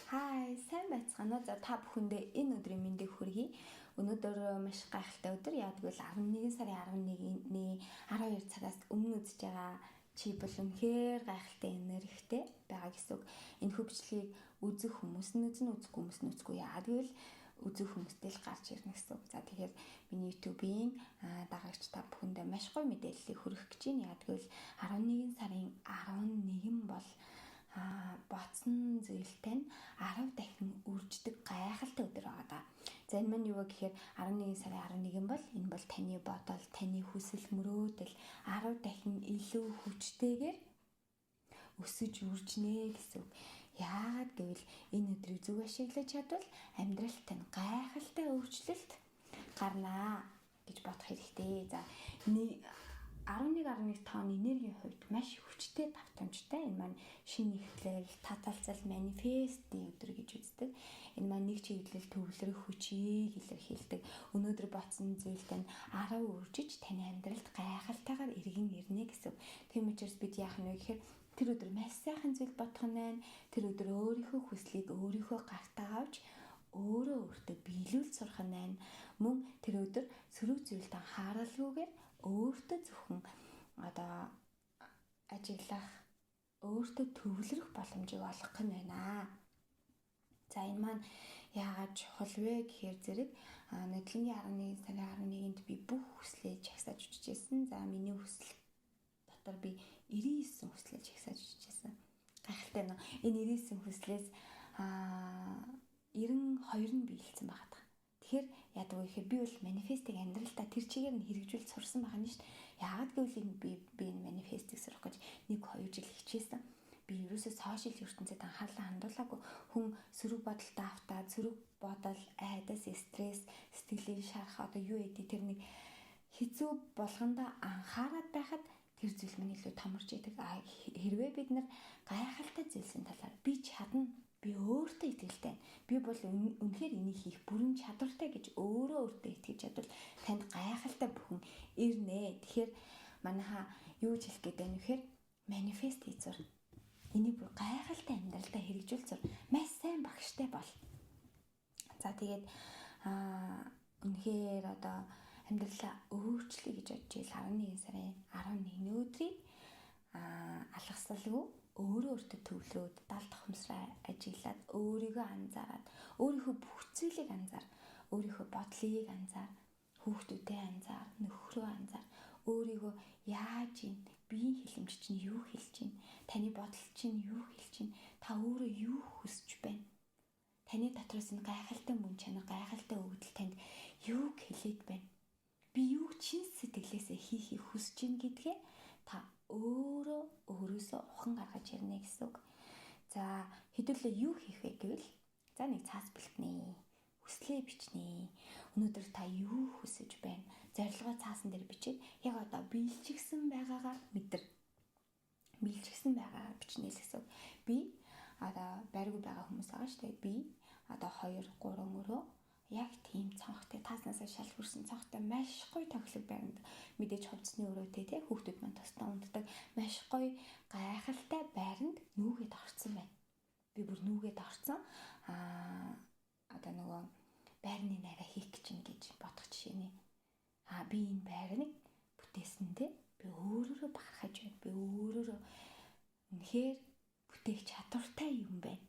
Хай, сайн байцгаана уу? За та бүхэндээ энэ өдрийн мэндийг хүргэе. Өнөөдөр маш гайхалтай өдөр. Яг гэвэл 11 сарын 11-ний 12 цагаас өмнө үзэж байгаа чи бол үнэхээр гайхалтай энергитэй байгаа гэсэн үг. Энэ хөвчлийг үзэх хүмүүс нь үзнэ, үзэхгүй хүмүүс нь үзэхгүй. Яг гэвэл үзэх хүмүүстэй л гарч ирнэ гэсэн үг. За тэгэхээр миний YouTube-ийн дагагч та бүхэндээ маш гоё мэдээллийг хүргэх гэж байна. Яг гэвэл 11 сарын 11 бол боцсон зүйлтэй нь 10 дахин үрждэг гайхалтай өдөр байгаа. За энэ маань юу вэ гэхээр 11 сарын 11 бол энэ бол таны бодол, таны хүсэл мөрөөдөл 10 дахин илүү хүчтэйгээр өсөж үржнэ гэсэн үг. Яагаад гэвэл энэ өдрийг зөв ашиглаж чадвал амьдралд тань гайхалтай өөрчлөлт гарнаа гэж бодох хэрэгтэй. За 11.1 тонн энергийн хувьд маш хүчтэй давтамжтай. Энэ маань шинэ ихтлэл, таталцал, манифестийн өдөр гэж үздэг. Энэ маань нэг чиглэл төвлөрөх хүчийг илэрхийлдэг. Өнөөдөр бодсон зүйлтэй нь 10 үржиж таны амьдралд гайхалтайгаар эргэн ирнэ гэсэн. Тийм учраас бид яах нь вэ гэхээр тэр өдөр маш сайхан зүйл бодох нь, тэр өдөр өөрийнхөө хүслийг өөрийнхөө гартаа авч өөрөө өөртөө биелүүл сурах нь, мөн тэр өдөр сөрөг зүйлд анхааралгүйгээр өөртөө зөвхөн ажиглах, өөртөө төвлөрөх боломжийг олгох нь байна. За энэ маань яагаад чухал вэ гэхээр зэрэг Нотлонгийн 11 сарын 11-нд би бүх хүслээ жагсааж үчижсэн. За миний хүсэл дотор би 99 хүслээ жагсааж үчижсэн. Гайхалтай нөө. Энэ 99 хүслээс 92 нь биелсэн байгаа даа. Тэгэхээр яадаг вэ гэхээр би бол манифестыг амьдралдаа тэр чигээр нь хэрэгжүүлж сурсан байгаа нь шүү дээ. Яагаад гэвэл би энэ манифестыг сурах гэж 1-2 жил хичээсэн. Би ерөөсөө сошиал ертөнцид анхаарлаа хандуулаагүй. Хүн сөрөг бодолтой автаад сөрөг бодол, айдас, стресс, сэтгэлийн шарах юу гэдэг тэр нэг хэцүү болгондоо анхаарат байхад тэр зүйл мань илүү томорч идэг. Хэрвээ бид нар гайхалтай зүйлсийн талаар би чадна, би өөртөө итгэлтэй. Би бол үнэхээр энийг хийх бүрэн чадвартай гэж өөртөө итгэж чадвал танд гайхалтай бүхэн ирнэ. Тэгэхээр манайха юу гэж хэлэх гээд байна вэ гэхээр манифест хийцэр. Энийг бүр гайхалтай амьдралдаа хэрэгжүүлцэр маш сайн багштай бол. За тэгээд үнэхээр амьдралаа өөрчлөе гэж бодож ил 11 сарын 11-ний өдрийг алгасалгүй өөртөө төвлөрөөд далд хумсраа ажиглаад өөрийгөө анзаараад өөрийнхөө бүх зүйлийг анзаар, өөрийнхөө бодлыг анзаар, хүүхдүүдээ анзаар, нөхрөө анзаар, өөрийгөө яаж ийн, биеийн хилэмж чинь юу хэлж чинь, таны бодол чинь юу хэлж чинь, та өөрөө юу хүсэж байна. Таны дотроос энэ гайхалтай мөн чанар, гайхалтай өгдөл танд юу хэлээд байна. Би юу чин сэтгэлээсээ хийхийг хүсэж байна гэдгээ та өөрөөсөө ухан гаргаж ирнэ гэсэн үг. За хэдүүлээ юу хийх вэ гэвэл за нэг цаас бэлтнэ. Хүслээ бичнэ. Өнөөдөр та юу хүсэж байна? Зорилгоо цаасан дээр бичээд яг биелчихсэн байгаагаа мэдэр. Биелчихсэн байгаагаар бичнэ л гэсэн үг. Би байргүй байгаа хүмүүс байгаа шүү дээ. Би 2-3 өрөө яг тийм цонхтой тааснасаа шалгуурсан цонхтой маш гоё тоглог байранд мэдээж хувцсны өрөөтэй тий хүүхдүүд маань тусдаа унтдаг маш гоё гайхалтай байранд нүүгээд орсон байна. Би бүр нүүгээд орсон. Нөгөө байрны нараа хийх гэж бодох жишээ нэ. Би энэ байрныг бүтээсэндээ би өөрөөрөө бахархаж байна. Би өөрөөрөө үнэхээр бүтээх чадвартай юм байна.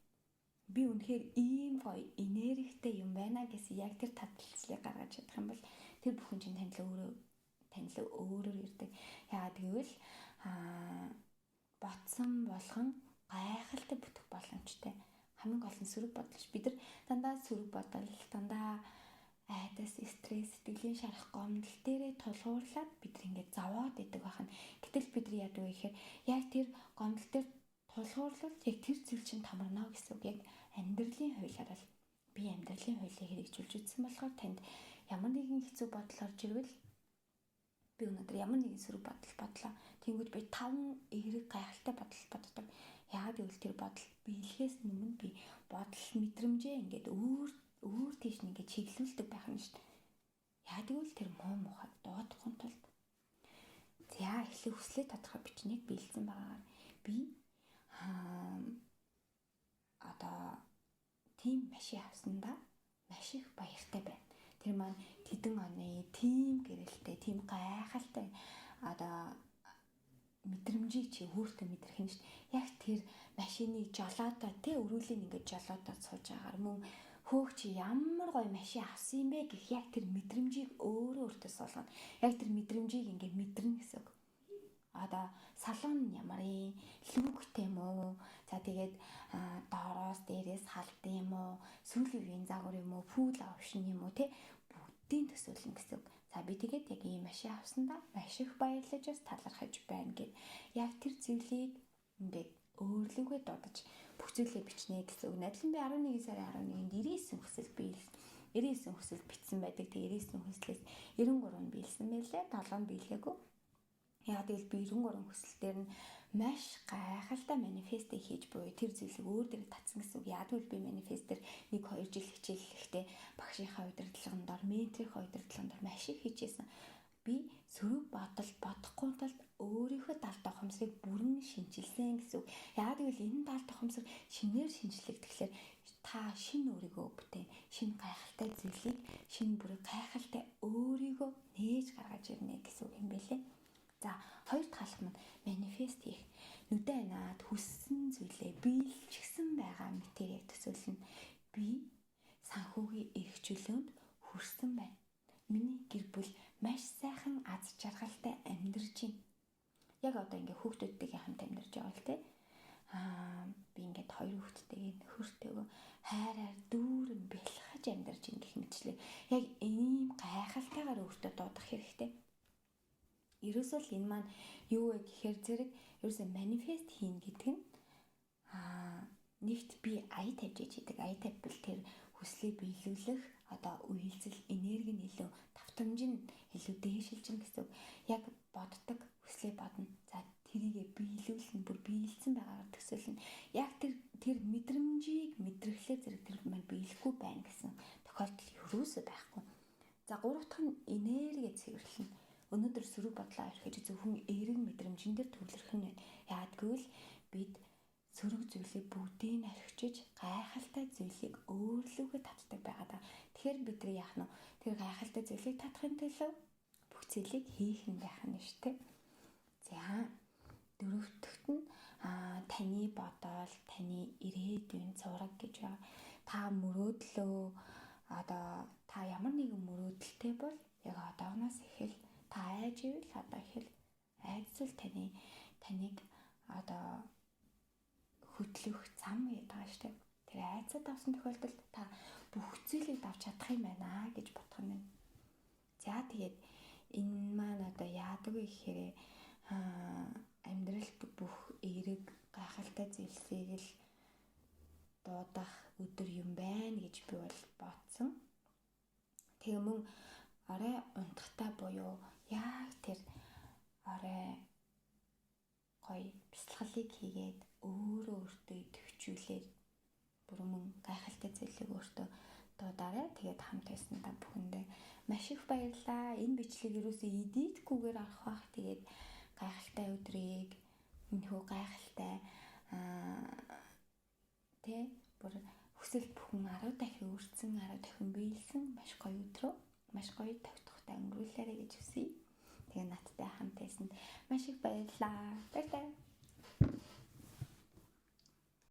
Би үнэхээр ийм гоё энергитэй юм байна гэсэн яг тэр таталцлыг гаргаж чадах юм бол тэр бүхэн чинь танил өөрөөр ирдэг. Яагаад гэвэл ботсон болгон гайхалтай бүтэх боломжтой. Хамгийн гол нь сөрөг бодолч. Бид нар дандаа сөрөг бодол, дандаа айдас, стресс, сэтгэлийн шарах гомдол дээрээ тулгуурлаад бид нар ингээд зовоод идэг байхна. Гэтэл бид нар яадаг вэ гэхээр яг тэр гомдол дээр тулгуурлал яг тэр зүйл чинь томорно гэсэн үг. Яг амьдралын хуулиар л би амьдралын хуулийг хэрэгжүүлж үзсэн болохоор танд ямар нэгэн хэцүү бодол орж ирвэл би өнөөдөр ямар нэгэн сөрөг бодол бодлоо. Тэнгүүд би 5 эерэг гайхалтай бодол боддог. Яагаад гэвэл тэр бодол биелэхээс өмнө би бодол мэдрэмжээ ингээд өөр тийш нь ингээд чиглүүлдэг байх нь шүү дээ. Яагаад гэвэл тэр муухайг дуудахын тулд за эхлээ хүслээ тодорхой бичнийг биелсэн байгаагаар би машин авсандаа маш их баяртай байна. Тэр маань тэдэн оны тийм гэрэлтэй, тийм гайхалтай мэдрэмжийг чи өөртөө мэдрэх нь шүү дээ. Яг тэр машины жолоодоо өрүүлийн ингээд жолоодод сууж байгаагаар мөн хөөх чи ямар гоё машин авсан юм бэ гэх яг тэр мэдрэмжийг өөртөө суулгана. Яг тэр мэдрэмжийг ингээд мэдэрнэ гэсэн үг. Салон нь ямар юм, лүгтэй юм уу? За тэгээд доороос дээрээс халдсан юм уу? Сүүлийн үеийн загвар юм уу? Фул опшн юм уу? Бүгдийн төсөөлнө гэсэн үг. За би тэгээд яг ийм машин авсандаа маш их баярлаж бас талархаж байна гэд яг тэр зүйлийг ингээд өөрлөгөө дуудаж бүх зүйлээ бичнэ гэсэн үг. Надлан би 11 сарын 11-нд 99 хүсэл биелсэн. 99 хүсэл бичсэн байдаг. Тэгээ 99 хүслээс 93 нь биелсэн байлээ. 7 нь биелээгүй. Яг тэгэл би 93 хүсэл дээр нь маш гайхалтай манифестыг хийж буюу тэр зүйлийг өөр дээр татсан гэсэн үг. Яг л би манифестээр 1-2 жил хичээллэхдээ багшийнхаа удирдлагын дор, менторийнхаа удирдлагын дор маш их хийжсэн. Би сөрөг бодохгүй тулд өөрийнхөө далд ухамсарыг бүрэн шинжилсэн гэсэн үг. Яг л энэ далд ухамсар шинээр шинжлэхдээ та шинэ өөрийгөө бүтээн, шинэ гайхалтай зүйлийг, шинэ бүр гайхалтай өөрийгөө нээж гаргаж ирнэ гэсэн үг юм байлээ. За, хоёр дахь алхам нь манифест хийх. Нүдэ анаад хүссэн зүйлээ биелчихсэн байгаа мэтээр яг төсөөлнө. Би санхүүгийн эрх чөлөөнд хүрсэн байна. Миний гэр бүл маш сайхан аз жаргалтай амьдарч байна. Яг одоо ингээ хүүхдүүдтэйгээ хамт амьдарч байгаа л те. Би ингээд 2 хүүхэдтэйгээ нөхөртэйгөө хайраар дүүрэн бэлхэж амьдарч ин гэх мэтчлээ. Яг ийм гайхалтайгаар өөртөө дуудах хэрэгтэй. Ерөөсөө л энэ маань юу вэ гэхээр зэрэг ерөөсөө манифест хийн гэдэг нь нэгт би ая тавьж хийдэг. Ая тавьбал тэр хүслийг биелүүлэх үйлцэл энерги нь илүү давтамж нь илүү дээшилжин гэсэн үг. Яг боддог хүслээ бодно. За тэрийгэ биелүүлнэ, бүр биелсэн байгаагаар төсөөлнө. Яг тэр мэдрэмжийг мэдрэхлээр зэрэг тэр маань биелэхгүй байна гэсэн тохиолдол ерөөсөө байхгүй. За 3 дахь нь энерги цэвэрлэнэ. Өнөөдөр сөрөг бодлоо орхиж зөвхөн эерэг мэдрэмжин дээр төвлөрөх нь байна. Яагтвэл бид сөрөг зүйлийг бүгдийг нь орхиж гайхалтай зүйлийг өөрлөгөө татдаг байгаа. Тэгэхээр бид нар яах нь вэ? Тэр гайхалтай зүйлийг татахын төлөө бүх зүйлийг хийх нь байх нь шүү дээ. За, дөрөвдөгт нь таны бодол, таны ирээдүйн зураг гэж байна. Та мөрөөдлөө та ямар нэгэн мөрөөдөлтэй бол яг одоогноос эхэл та айж ивэл одоо ихэл айдсвал таныг хөтлөх зам гэдэг байгаа шүү дээ. Тэр айцад авсан тохиолдолд та бүх зүйлийг давж чадах юм байна гэж бодох нь. За тэгээд энэ маань яадаг вэ гэхээр амьдралд бүх эерэг гайхалтай зүйлсийг л дуудах өдөр юм байна гэж би бол бодсон. Тэгээ мөн арай унтахтай буюу яг тэр арай гоё бясалгалыг хийгээд өөртөө идэвхжүүлээд бүр мөн гайхалтай зүйлийг өөртөө дуудаарай. Тэгээд хамт байсандаа бүхэндээ маш их баярлалаа. Энэ бичлэг юусоо эдитгүйгээр авах бах. Тэгээд гайхалтай өдрийг энэхүү гайхалтай бүр хүсэл бүхэн 10 дахин өрцөн 10 дахин биелсэн маш гоё өдрөө маш гоё тогтохтой өнгөрүүлээрэй гэж хүсье. Тэгээ надтай хамт байсан маш их баярлалаа. Баярлалаа.